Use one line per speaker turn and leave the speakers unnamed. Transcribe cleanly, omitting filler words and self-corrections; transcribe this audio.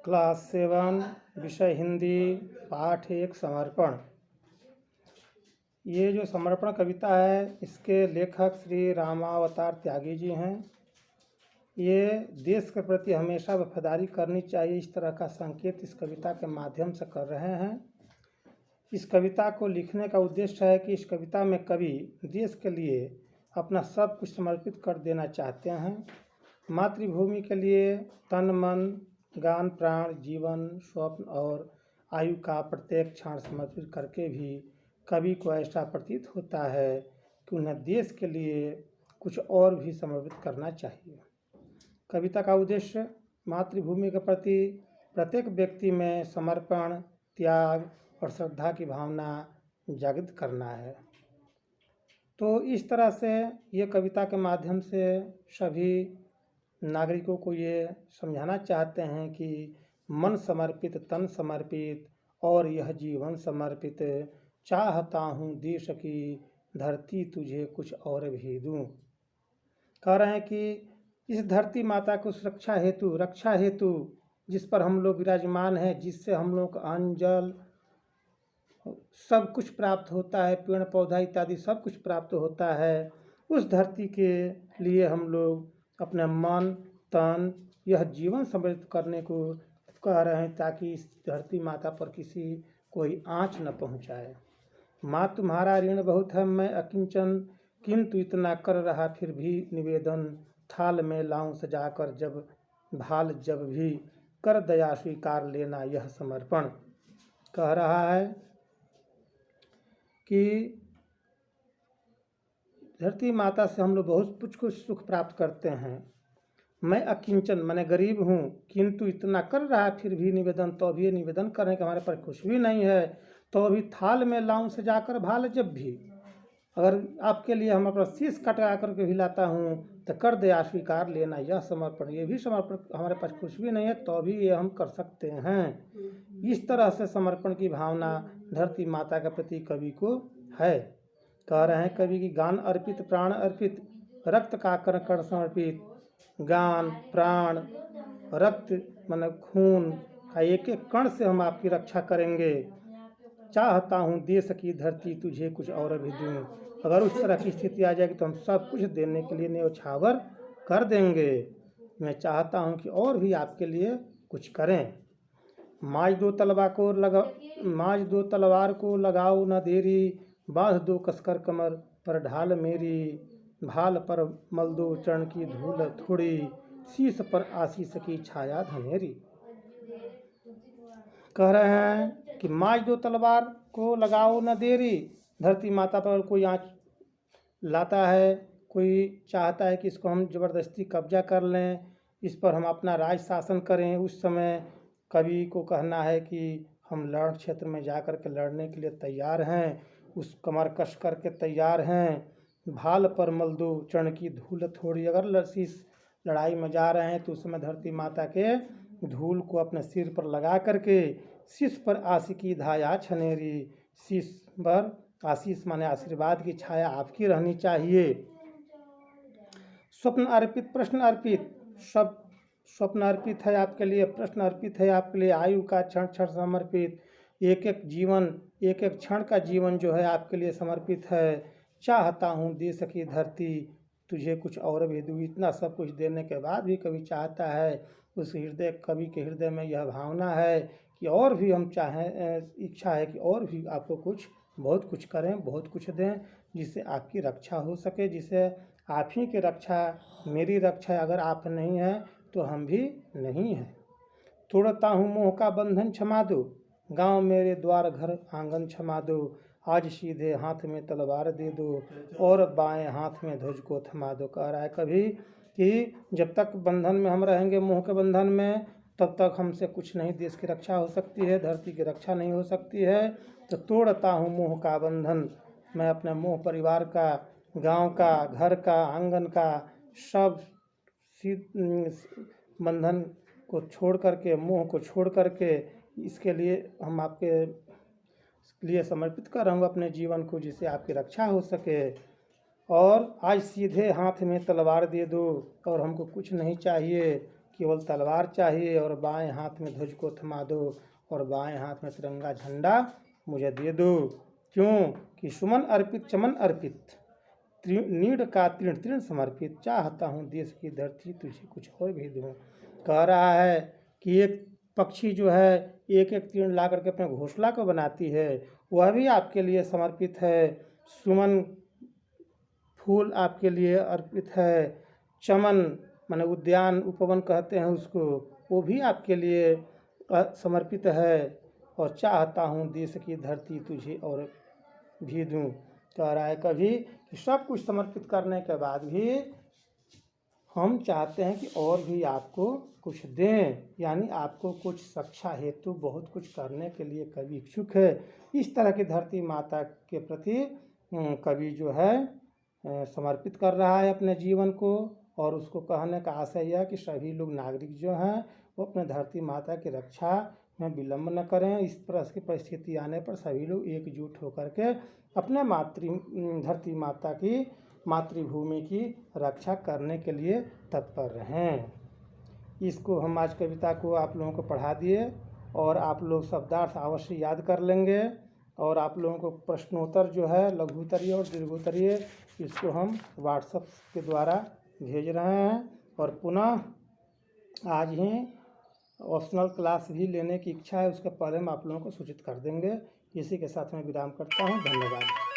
Class 7 विषय हिंदी पाठ 1 समर्पण। ये जो समर्पण कविता है इसके लेखक श्री रामावतार त्यागी जी हैं। ये देश के प्रति हमेशा वफादारी करनी चाहिए, इस तरह का संकेत इस कविता के माध्यम से कर रहे हैं। इस कविता को लिखने का उद्देश्य है कि इस कविता में कवि देश के लिए अपना सब कुछ समर्पित कर देना चाहते हैं। मातृभूमि के लिए तन मन गान प्राण जीवन स्वप्न और आयु का प्रत्येक क्षण समर्पित करके भी कवि को ऐसा प्रतीत होता है कि उन्हें देश के लिए कुछ और भी समर्पित करना चाहिए। कविता का उद्देश्य मातृभूमि के प्रति प्रत्येक व्यक्ति में समर्पण, त्याग और श्रद्धा की भावना जागृत करना है। तो इस तरह से ये कविता के माध्यम से सभी नागरिकों को ये समझाना चाहते हैं कि मन समर्पित तन समर्पित और यह जीवन समर्पित, चाहता हूँ देश की धरती तुझे कुछ और भी दूँ। कह रहे हैं कि इस धरती माता को सुरक्षा हेतु रक्षा हेतु जिस पर हम लोग विराजमान हैं, जिससे हम लोग को अन्न जल सब कुछ प्राप्त होता है, पेड़ पौधा इत्यादि सब कुछ प्राप्त होता है, उस धरती के लिए हम लोग अपने मन तन यह जीवन समृद्ध करने को कह रहे हैं, ताकि इस धरती माता पर किसी कोई आँच न पहुँचाए। माँ तुम्हारा ऋण बहुत है मैं अकिंचन, किंतु इतना कर रहा फिर भी निवेदन, थाल में लाऊं सजाकर जब भाल जब भी, कर दया स्वीकार लेना यह समर्पण। कह रहा है कि धरती माता से हम लोग बहुत कुछ सुख प्राप्त करते हैं। मैं अकिंचन माने गरीब हूँ, किंतु इतना कर रहा फिर भी निवेदन, तो भी निवेदन करने के हमारे पास कुछ भी नहीं है, तो भी थाल में लाऊं से जाकर भाल जब भी, अगर आपके लिए हम अपना शीश कटा करके भी लाता हूँ तो कर दया स्वीकार लेना यह समर्पण। ये भी समर्पण, हमारे पास कुछ भी नहीं है तो भी ये हम कर सकते हैं। इस तरह से समर्पण की भावना धरती माता के प्रति कवि को है। कह रहे हैं कवि की गान अर्पित प्राण अर्पित, रक्त का कण कण समर्पित, गान प्राण रक्त मन खून का एक एक कण से हम आपकी रक्षा करेंगे। चाहता हूँ देश की धरती तुझे कुछ और भी दूँ। अगर उस तरह की स्थिति आ जाएगी तो हम सब कुछ देने के लिए न्यौछावर कर देंगे। मैं चाहता हूँ कि और भी आपके लिए कुछ करें। माज दो तलवार को लगाओ न देरी, बांध दो कसकर कमर पर ढाल मेरी, भाल पर मल दो चरण की धूल थोड़ी, शीश पर आशीष की छाया धनेरी। कह रहे हैं कि माज दो तलवार को लगाओ न देरी। धरती माता पर कोई आँच लाता है, कोई चाहता है कि इसको हम ज़बरदस्ती कब्जा कर लें, इस पर हम अपना राज शासन करें, उस समय कवि को कहना है कि हम रण क्षेत्र में जा कर के लड़ने के लिए तैयार हैं, उस कमर कस करके तैयार हैं। भाल पर मल दो चरण की धूल थोड़ी, अगर लड़ाई में जा रहे हैं तो उस समय धरती माता के धूल को अपने सिर पर लगा करके, शीश पर आशिकी धाया छनेरी, शीश पर आशीष माने आशीर्वाद की छाया आपकी रहनी चाहिए। स्वप्न अर्पित प्रश्न अर्पित, सब स्वप्न अर्पित है आपके लिए, प्रश्न अर्पित है आपके लिए, आयु का क्षण क्षण समर्पित, एक एक जीवन एक एक क्षण का जीवन जो है आपके लिए समर्पित है। चाहता हूँ देश की धरती तुझे कुछ और भी दूँ। इतना सब कुछ देने के बाद भी कवि चाहता है, उस कवि के हृदय में यह भावना है कि और भी हम चाहें, इच्छा है कि और भी आपको कुछ बहुत कुछ करें, बहुत कुछ दें, जिससे आपकी रक्षा हो सके, जिससे आप ही की रक्षा मेरी रक्षा, अगर आप नहीं हैं तो हम भी नहीं हैं। तोड़ता हूँ मोह का बंधन क्षमा दो, गांव मेरे द्वार घर आंगन क्षमा दो, आज सीधे हाथ में तलवार दे दो और बाएं हाथ में ध्वज को थमा दो। कह रहा है कभी कि जब तक बंधन में हम रहेंगे, मोह के बंधन में, तब तक हमसे कुछ नहीं देश की रक्षा हो सकती है, धरती की रक्षा नहीं हो सकती है। तो तोड़ता हूँ मोह का बंधन, मैं अपने मोह परिवार का, गांव का, घर का, आंगन का सब बंधन को छोड़ करके, मोह को छोड़ करके, इसके लिए हम आपके लिए समर्पित कर रहा हूँ अपने जीवन को, जिससे आपकी रक्षा हो सके। और आज सीधे हाथ में तलवार दे दो और हमको कुछ नहीं चाहिए, केवल तलवार चाहिए और बाएं हाथ में ध्वज को थमा दो और बाएं हाथ में तिरंगा झंडा मुझे दे दो। क्यों कि सुमन अर्पित चमन अर्पित नीड का तृण तृण समर्पित, चाहता हूँ देश की धरती तुझे कुछ और भी दूँ। कह रहा है कि एक पक्षी जो है एक एक तीर ला करके अपने घोंसला को बनाती है, वह भी आपके लिए समर्पित है। सुमन फूल आपके लिए अर्पित है, चमन माने उद्यान उपवन कहते हैं उसको, वो भी आपके लिए समर्पित है। और चाहता हूँ देश की धरती तुझे और भी दूँ। कह रहा है कभी कि सब कुछ समर्पित करने के बाद भी हम चाहते हैं कि और भी आपको कुछ दें, यानी आपको कुछ शिक्षा हेतु बहुत कुछ करने के लिए कवि इच्छुक है। इस तरह की धरती माता के प्रति कवि जो है समर्पित कर रहा है अपने जीवन को। और उसको कहने का आशय यह कि सभी लोग नागरिक जो हैं वो अपने धरती माता की रक्षा में विलम्ब न करें। इस तरह की परिस्थिति आने पर सभी लोग एकजुट होकर के अपने धरती माता की मातृभूमि की रक्षा करने के लिए तत्पर रहें। इसको हम आज कविता को आप लोगों को पढ़ा दिए और आप लोग शब्दार्थ अवश्य याद कर लेंगे। और आप लोगों को प्रश्नोत्तर जो है लघुत्तरीय और दीर्घोत्तरीय इसको हम व्हाट्सएप के द्वारा भेज रहे हैं। और पुनः आज ही ऑप्शनल क्लास भी लेने की इच्छा है, उसके पहले हम आप लोगों को सूचित कर देंगे। इसी के साथ मैं विराम करता हूँ। धन्यवाद।